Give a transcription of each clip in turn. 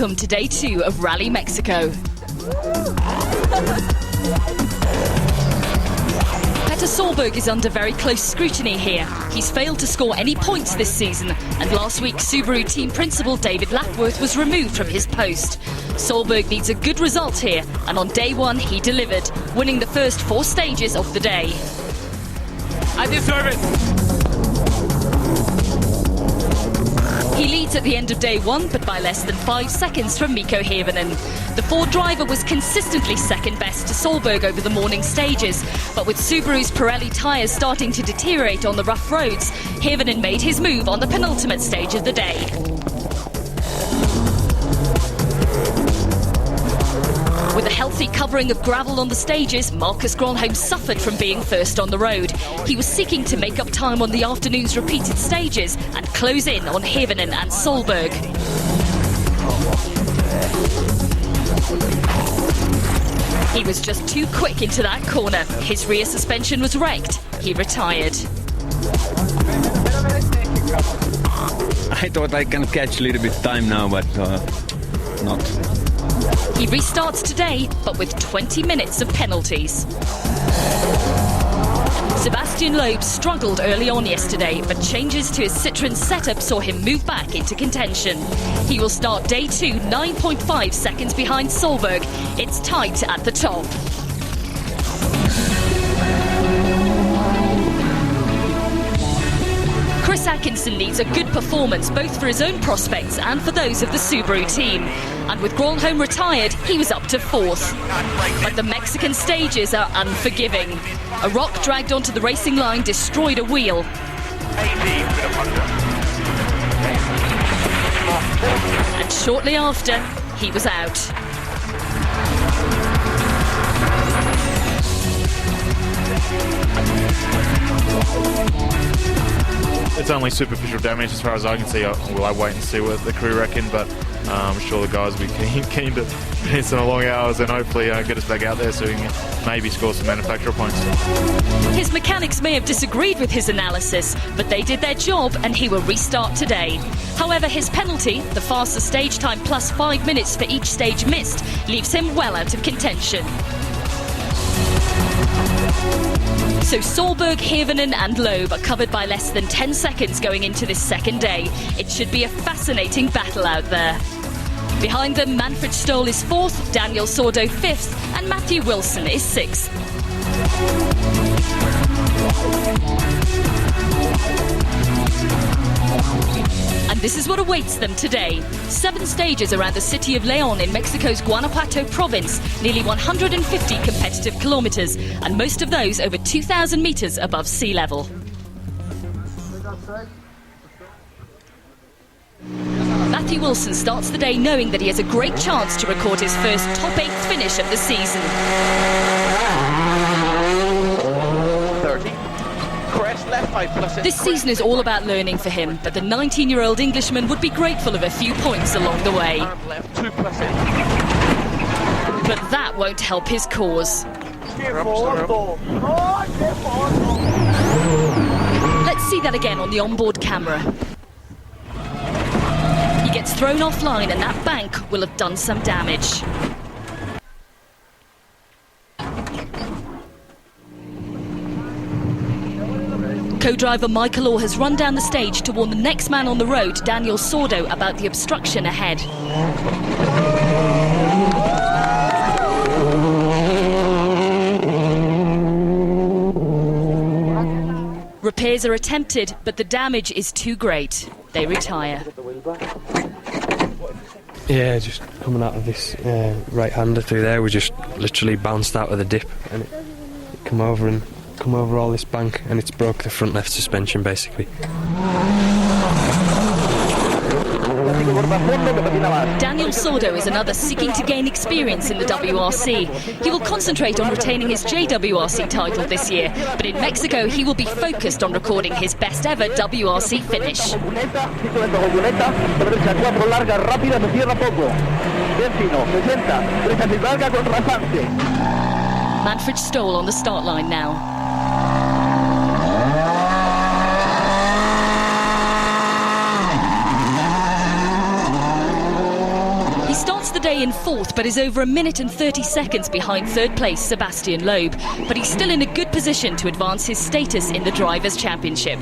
Welcome to day 2 of Rally Mexico. Petter Solberg is under very close scrutiny here. He's failed to score any points this season, and last week Subaru team principal David Lapworth was removed from his post. Solberg needs a good result here, and on day 1 he delivered, winning the first 4 stages of the day. I deserve it! He leads at the end of day 1, but by less than 5 seconds from Mikko Hirvonen. The Ford driver was consistently second best to Solberg over the morning stages, but with Subaru's Pirelli tyres starting to deteriorate on the rough roads, Hirvonen made his move on the penultimate stage of the day. With a healthy covering of gravel on the stages, Marcus Gronholm suffered from being first on the road. He was seeking to make up time on the afternoon's repeated stages and close in on Hirvonen and Solberg. He was just too quick into that corner. His rear suspension was wrecked. He retired. I thought I can catch a little bit time now, but not. He restarts today, but with 20 minutes of penalties. Sebastian Loeb struggled early on yesterday, but changes to his Citroën setup saw him move back into contention. He will start day 2 9.5 seconds behind Solberg. It's tight at the top. Chris Atkinson needs a good performance both for his own prospects and for those of the Subaru team. And with Gronholm retired, he was up to 4th. But the Mexican stages are unforgiving. A rock dragged onto the racing line destroyed a wheel. And shortly after, he was out. It's only superficial damage as far as I can see. Well, I wait and see what the crew reckon, but I'm sure the guys will be keen to put some long hours and hopefully get us back out there so we can maybe score some manufacturer points. His mechanics may have disagreed with his analysis, but they did their job and he will restart today. However, his penalty, the faster stage time plus 5 minutes for each stage missed, leaves him well out of contention. So Solberg, Hirvonen and Loeb are covered by less than 10 seconds going into this second day. It should be a fascinating battle out there. Behind them, Manfred Stoll is 4th, Daniel Sordo 5th and Matthew Wilson is 6th. And this is what awaits them today. 7 stages around the city of León in Mexico's Guanajuato province, nearly 150 competitive kilometres, and most of those over 2,000 metres above sea level. Matthew Wilson starts the day knowing that he has a great chance to record his first top 8 finish of the season. 30. This season is all about learning for him, but the 19-year-old Englishman would be grateful of a few points along the way. But that won't help his cause. Let's see that again on the onboard camera. He gets thrown offline and that bank will have done some damage. Co-driver Michael Orr has run down the stage to warn the next man on the road, Daniel Sordo, about the obstruction ahead. Repairs are attempted, but the damage is too great. They retire. Yeah, just coming out of this right-hander through there, we just literally bounced out of the dip and it come over all this bank and it's broke the front left suspension basically. Daniel Sordo is another seeking to gain experience in the WRC. He will concentrate on retaining his JWRC title this year, but in Mexico he will be focused on recording his best ever WRC finish. Manfred Stoll on the start line now. He's day in fourth, but is over 1 minute and 30 seconds behind third place Sebastian Loeb. But he's still in a good position to advance his status in the Drivers' Championship.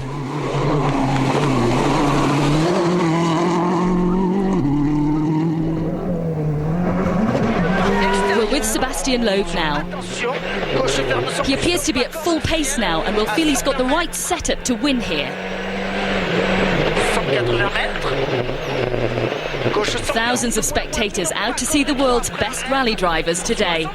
We're with Sebastian Loeb now. He appears to be at full pace now and will feel he's got the right setup to win here. Thousands of spectators out to see the world's best rally drivers today.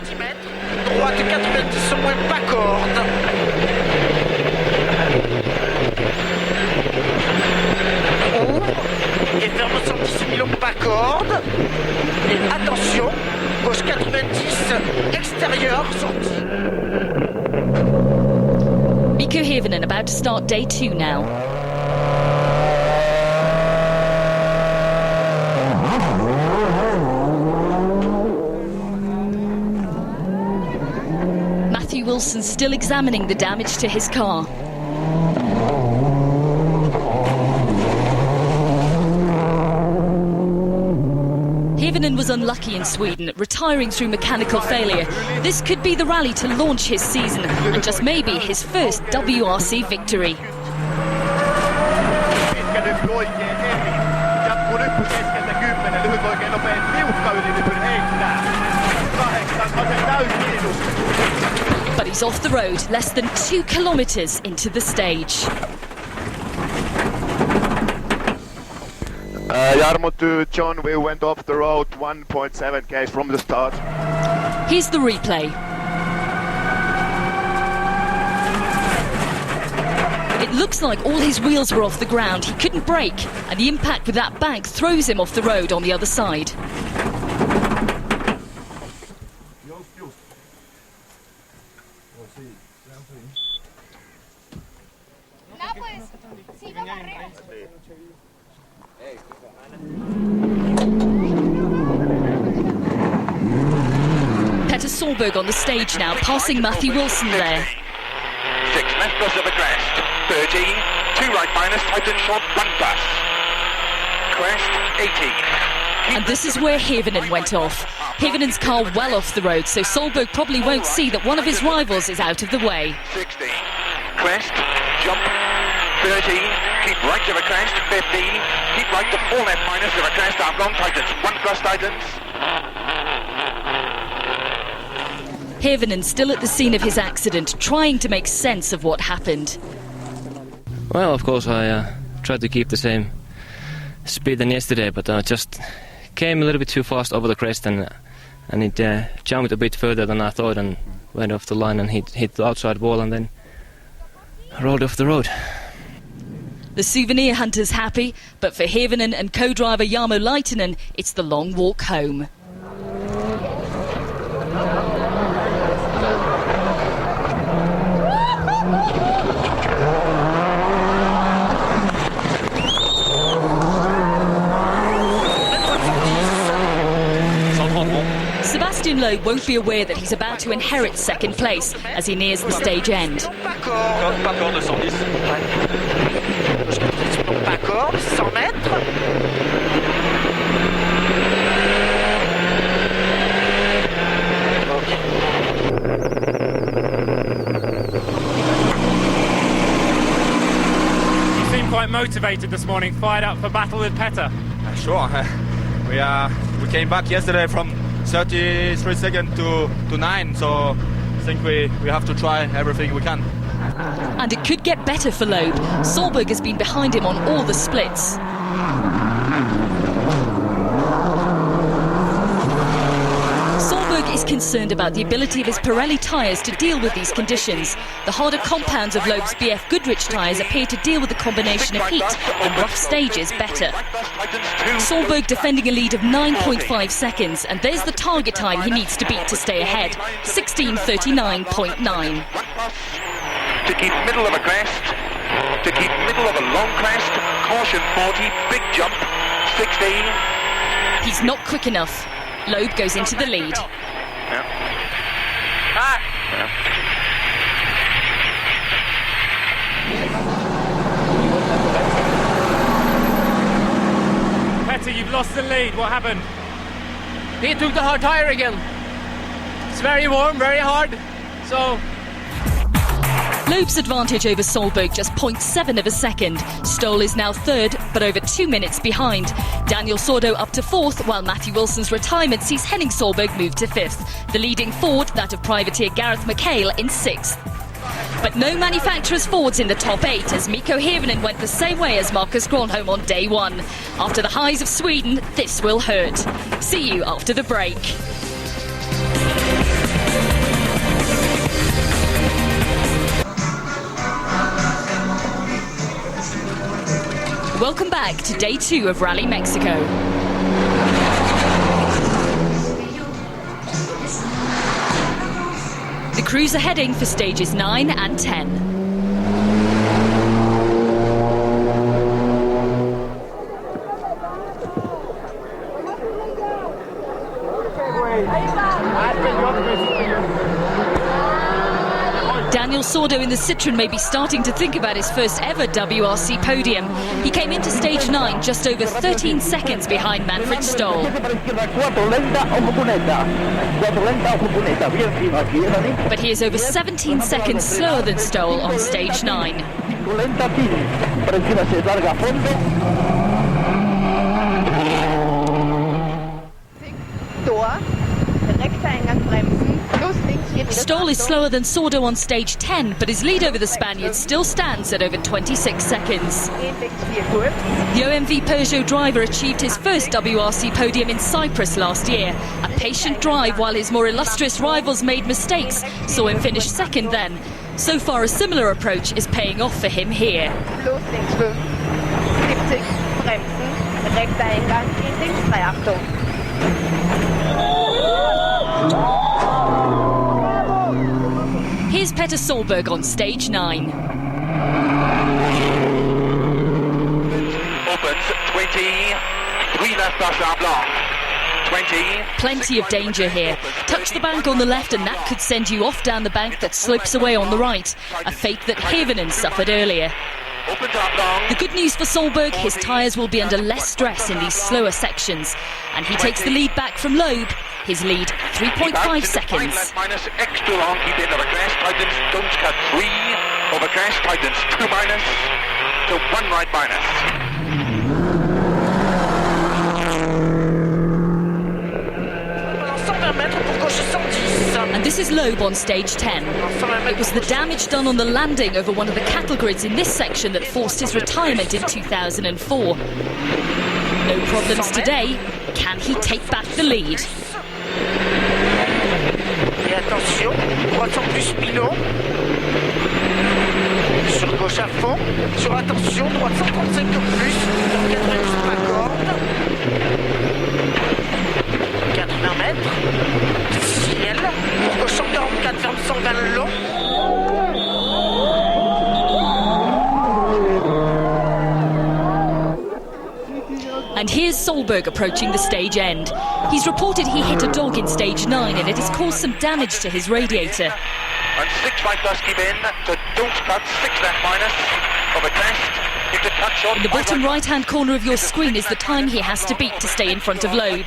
Et vers le 110 millions pas corde. Et attention, gauche 90, extérieur, sortie. Mikko Hirvonen about to start day 2 now. Matthew Wilson still examining the damage to his car. Hirvonen was unlucky in Sweden, retiring through mechanical failure. This could be the rally to launch his season, and just maybe his first WRC victory. But he's off the road, less than 2 kilometres into the stage. Jarmo to John, we went off the road 1.7 k's from the start. Here's the replay. It looks like all his wheels were off the ground. He couldn't brake, and the impact with that bank throws him off the road on the other side. Petter Solberg on the stage now, passing Matthew Wilson there. 6 left plus of a crest. 13, 2 right minus, tighten short, 1 plus. Crest, 18. And this is where Hirvonen went off. Hirvonen's car well off the road, so Solberg probably won't see that one of his rivals is out of the way. 16, crest, jump, 13, keep right of a crest, 15, keep right to 4 left minus of a crest, arm long, tightens, 1 plus tightens. Hirvonen still at the scene of his accident, trying to make sense of what happened. Well, of course, I tried to keep the same speed than yesterday, but I just came a little bit too fast over the crest, and it jumped a bit further than I thought and went off the line and hit the outside wall and then rolled off the road. The souvenir hunter's happy, but for Hirvonen and co-driver Jarmo Laitinen, it's the long walk home. Sebastian Loeb won't be aware that he's about to inherit second place as he nears the stage end. Pas corde, 110. Pas corde, 100 mètres. You seem quite motivated this morning, fired up for battle with Petter. Sure. We came back yesterday from 33 seconds to 9, so I think we have to try everything we can. And it could get better for Loeb. Solberg has been behind him on all the splits. Solberg is concerned about the ability of his Pirelli tyres to deal with these conditions. The harder compounds of Loeb's BF Goodrich tyres appear to deal with the combination of heat on rough stages better. Solberg defending a lead of 9.5 seconds, and there's the target time he needs to beat to stay ahead, 16:39.9. To keep middle of a crest, to keep middle of a long crest, caution 40, big jump, 16. He's not quick enough. Loeb goes into the lead. Petter, you've lost the lead. What happened? he took the hard tire again. It's very warm, very hard. So Loeb's advantage over Solberg just 0.7 of a second. Stoll is now third, but over 2 minutes behind. Daniel Sordo up to fourth, while Matthew Wilson's retirement sees Henning Solberg move to fifth. The leading Ford, that of privateer Gareth McHale, in sixth. But no manufacturer's Fords in the top 8, as Mikko Hirvonen went the same way as Marcus Gronholm on day 1. After the highs of Sweden, this will hurt. See you after the break. Welcome back to day 2 of Rally Mexico. The crews are heading for stages 9 and 10. Daniel Sordo in the Citroën may be starting to think about his first ever WRC podium. He came into stage 9 just over 13 seconds behind Manfred Stoll. But he is over 17 seconds slower than Stoll on stage 9. Stoll is slower than Sordo on stage 10, but his lead over the Spaniard still stands at over 26 seconds. The OMV Peugeot driver achieved his first WRC podium in Cyprus last year. A patient drive while his more illustrious rivals made mistakes saw him finish second then. So far, a similar approach is paying off for him here. Here's Petter Solberg on stage 9. Opens 20, 3 left Blanc. 20. Plenty of danger here. Touch the bank on the left and that could send you off down the bank that slopes away on the right. A fate that Hirvonen suffered earlier. The good news for Solberg, his tyres will be under less stress in these slower sections. And he takes the lead back from Loeb. His lead, 3.5 seconds. Left minus, extra long, keep in over crest, tightens, don't cut 3, over crest, tightens, 2 minus, to 1 right minus. And this is Loeb on stage 10. It was the damage done on the landing over one of the cattle grids in this section that forced his retirement in 2004. No problems today. Can he take back the lead? Et attention, droite en plus Pinot. Sur gauche à fond. Sur attention, droite 135 de plus. Dans 90 sur la corde. 80 mètres. Ciel. Pour gauche 144, ferme 120 le long. And here's Solberg approaching the stage end. He's reported he hit a dog in stage 9 and it has caused some damage to his radiator. And 6 right plus keep in, to don't cut, 6 left minus, over crest, keep the cut short. In the bottom right-hand corner of your screen is the time he has to beat to stay in front of Loeb.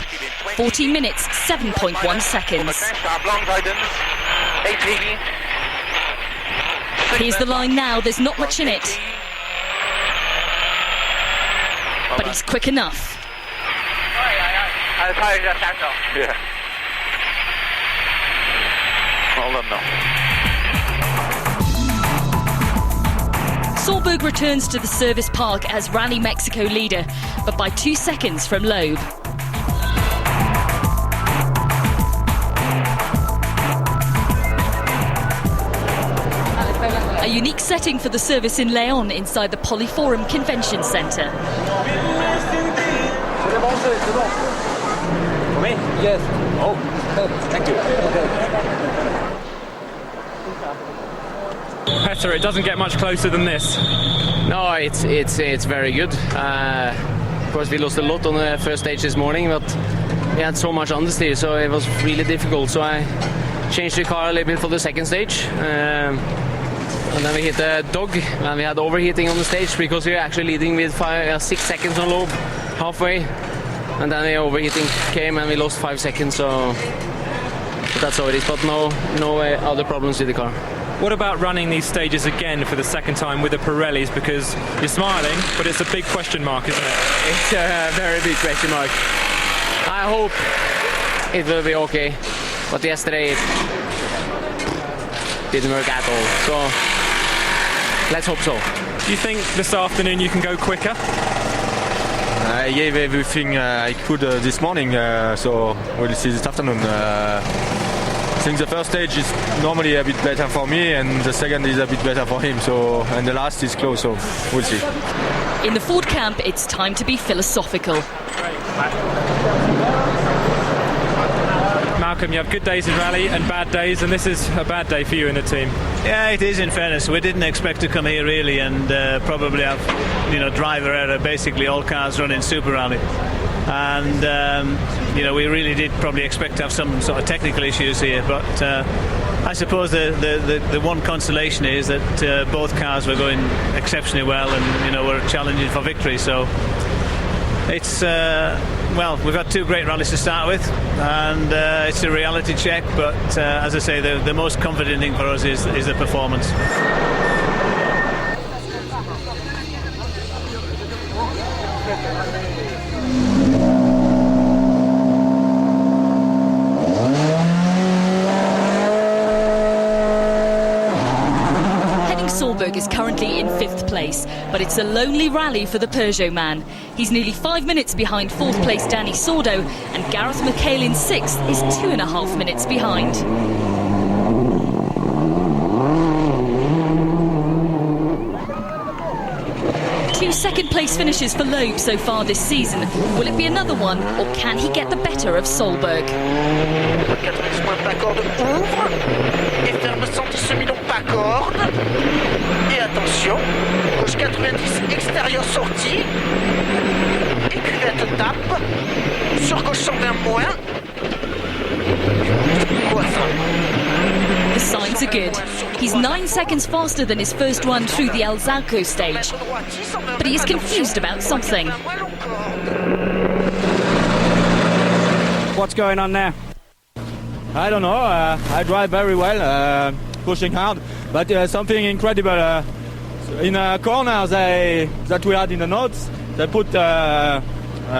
14 minutes, 7.1 seconds. Here's the line now, there's not much in it. But he's quick enough. Yeah. Hold on now. Solberg returns to the service park as Rally Mexico leader, but by 2 seconds from Loeb. A unique setting for the service in León inside the Polyforum Convention Centre. For me? Yes. Oh, thank you. Petter, it doesn't get much closer than this. No, it's very good. Of course, we lost a lot on the first stage this morning, but we had so much understeer, so it was really difficult. So I changed the car a little bit for the second stage. And then we hit a dog, and we had overheating on the stage because we were actually leading with 6 seconds on Loeb halfway. and then the overheating came and we lost 5 seconds, so that's how it is, but no other problems with the car. What about running these stages again for the second time with the Pirellis? Because you're smiling, but it's a big question mark, isn't it? It's a very big question mark. I hope it will be okay, but yesterday it didn't work at all, so let's hope so. Do you think this afternoon you can go quicker? I gave everything I could this morning, so we'll see this afternoon. I think the first stage is normally a bit better for me, and the second is a bit better for him. So, and the last is close, so we'll see. In the Ford camp, it's time to be philosophical. Malcolm, you have good days in rally and bad days, and this is a bad day for you and the team. Yeah, it is, in fairness. We didn't expect to come here really, and probably have, driver error. Basically, all cars run in Super Rally, and we really did probably expect to have some sort of technical issues here. But I suppose the one consolation is that both cars were going exceptionally well, and were challenging for victory. So it's we've got 2 great rallies to start with, and it's a reality check, but as I say, the most comforting thing for us is the performance. Solberg is currently in 5th place, but it's a lonely rally for the Peugeot man. He's nearly 5 minutes behind 4th place Danny Sordo, and Gareth McHale in 6th is 2.5 minutes behind. 2 second-place finishes for Loeb so far this season. Will it be another one, or can he get the better of Solberg? 90 points pas corde ouvre et ferme 110 millions pas corde. Et attention, gauche 90 extérieur sortie. Et cuvette tape. Sur gauche 120 moins. The signs are good. He's 9 seconds faster than his first run through the El Zalco stage. But he is confused about something. What's going on there? I don't know. I drive very well, pushing hard, but something incredible. In a corner that we had in the notes, they put a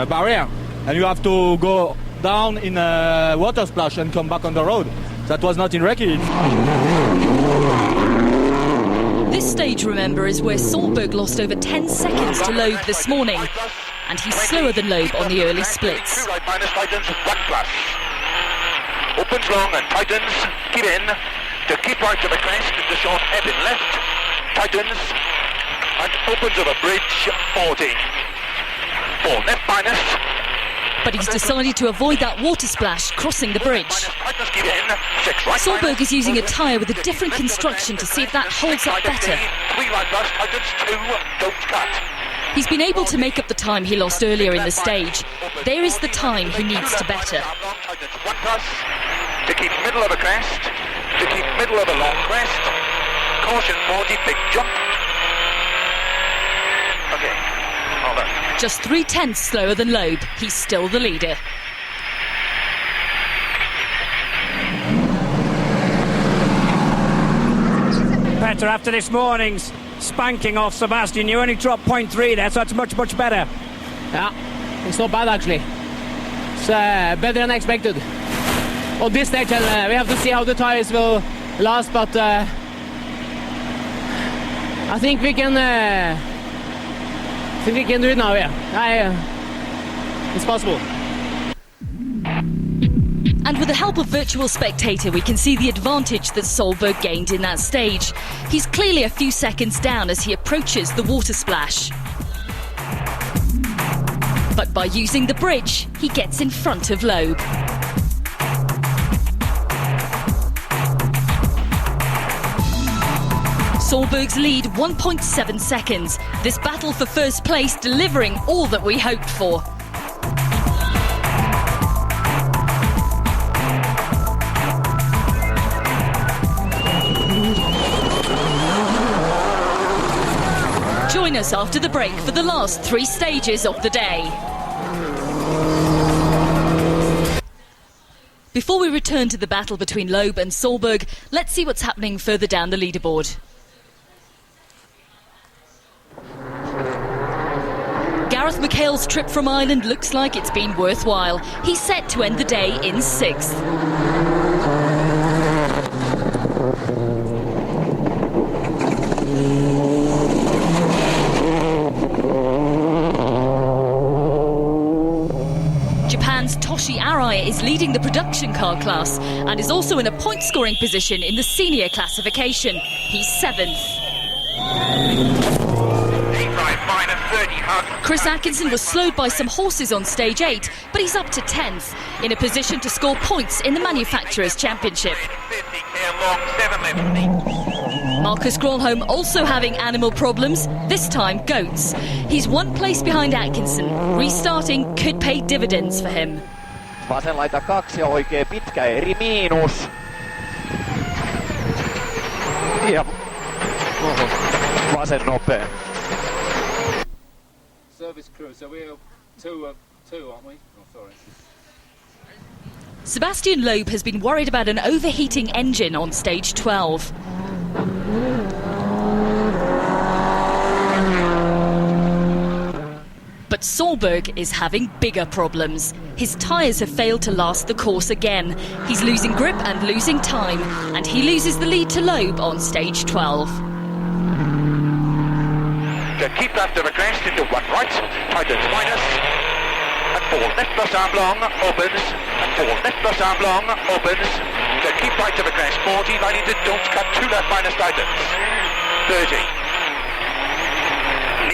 barrier, and you have to go down in a water splash and come back on the road. That was not in wreckage. This stage, remember, is where Solberg lost over 10 seconds to Loeb this morning, and he's slower than Loeb on the early splits. Opens long and tightens, keep in, to keep right to the crest, the short ebb in left, tightens, and opens over bridge 40. 4 left minus. But he's decided to avoid that water splash crossing the bridge. Solberg is using a tyre with a different construction to see if that holds up better. 3 right plus, tightens 2, don't cut. He's been able to make up the time he lost earlier in the stage. There is the time he needs to better. 1 plus, to keep middle of a crest, to keep middle of a long crest, caution 40, big jump. Okay, hold on. Just 0.3 slower than Loeb, he's still the leader. Petter, after this morning's spanking off Sebastian, you only dropped 0.3 there, so that's much, much better. Yeah, it's not bad actually. It's better than expected. On this stage, we have to see how the tires will last, but I think we can do it now, yeah. It's possible. And with the help of Virtual Spectator, we can see the advantage that Solberg gained in that stage. He's clearly a few seconds down as he approaches the water splash. But by using the bridge, he gets in front of Loeb. Solberg's lead 1.7 seconds. This battle for first place delivering all that we hoped for. Join us after the break for the last 3 stages of the day. Before we return to the battle between Loeb and Solberg, let's see what's happening further down the leaderboard. Gareth McHale's trip from Ireland looks like it's been worthwhile. He's set to end the day in 6th. Japan's Toshi Arai is leading the production car class and is also in a point-scoring position in the senior classification. He's 7th. Chris Atkinson was slowed by some horses on stage 8, but he's up to 10th, in a position to score points in the Manufacturers' Championship. Marcus Gronholm also having animal problems, this time goats. He's 1 place behind Atkinson. Restarting could pay dividends for him. Vasen laita 2 oikein pitkä eri miinus. Ja vasen nopea. Service crew, so we're two, aren't we? Oh, sorry. Sebastian Loeb has been worried about an overheating engine on stage 12. But Solberg is having bigger problems. His tyres have failed to last the course again. He's losing grip and losing time, and he loses the lead to Loeb on stage 12. To keep after the crest into 1 right, tightens minus, and 4 left plus arm long, opens, and 4 left plus arm long, opens, to keep right to the crest, 40, line into don't cut, 2 left minus tightens, 30.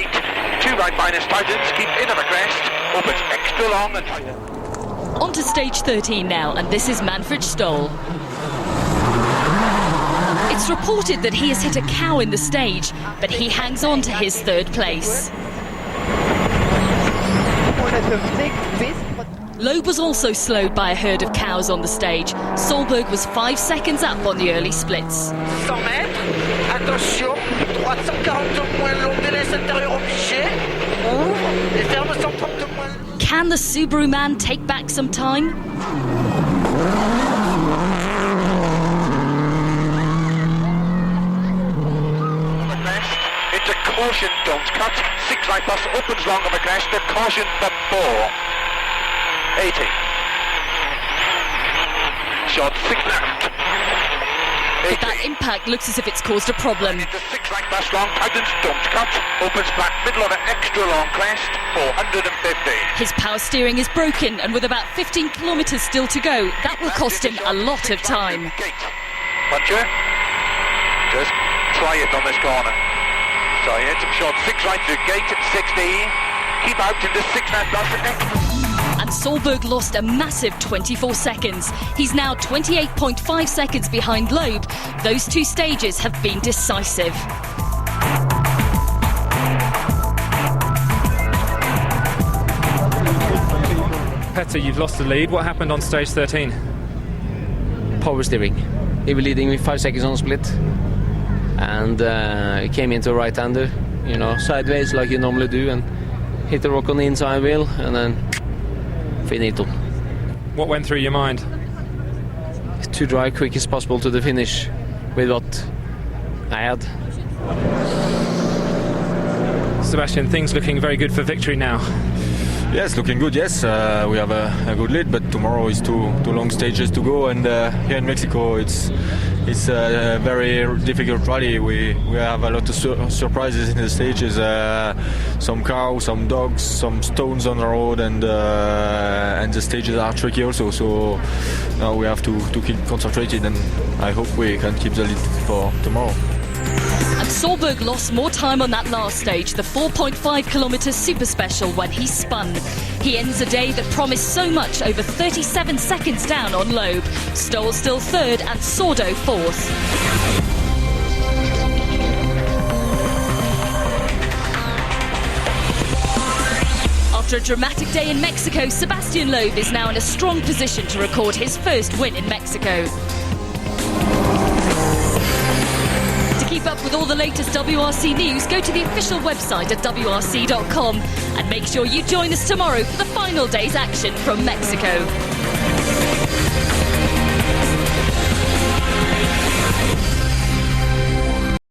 Neat, 2 right minus tightens, keep into the crest, opens extra long and tightens. On to stage 13 now, and this is Manfred Stoll. It's reported that he has hit a cow in the stage, but he hangs on to his 3rd place. Loeb was also slowed by a herd of cows on the stage. Solberg was 5 seconds up on the early splits. 100 mètres, attention, 340 moins long, délaisse intérieur obligé, ouvre, et ferme 130 moins. Can the Subaru man take back some time? Into caution, don't cut, 6 right plus opens long on the crest, to caution for 4. 80. Shot 6 left. But that impact looks as if it's caused a problem. Into 6 right plus long, tightens, don't cut, opens back, middle of an extra long crest, 450. His power steering is broken, and with about 15 kilometres still to go, that will cost him a lot of time. Puncher, just try it on this corner. Try it, shot 6 right to gate at 60, keep out into 6 left plus the next. And Solberg lost a massive 24 seconds. He's now 28.5 seconds behind Loeb. Those 2 stages have been decisive. Petter, you've lost the lead. What happened on stage 13? Power steering. He was leading with 5 seconds on split. And he came into a right-hander, you know, sideways like you normally do, and hit the rock on the inside wheel, and then finito. What went through your mind? To drive quick as possible to the finish with what I had. Sebastian, things looking very good for victory now. Yes, looking good, yes. We have a good lead, but tomorrow is two long stages to go, and here in Mexico it's a very difficult rally. We have a lot of surprises in the stages. Some cows, some dogs, some stones on the road, and the stages are tricky also. So now we have to keep concentrated, and I hope we can keep the lead for tomorrow. And Solberg lost more time on that last stage, the 4.5 kilometre super special, when he spun. He ends a day that promised so much, over 37 seconds down on Loeb. Stoll still 3rd and Sordo 4th. After a dramatic day in Mexico, Sebastian Loeb is now in a strong position to record his first win in Mexico. keep up with all the latest WRC news, go to the official website at wrc.com and make sure you join us tomorrow for the final day's action from Mexico.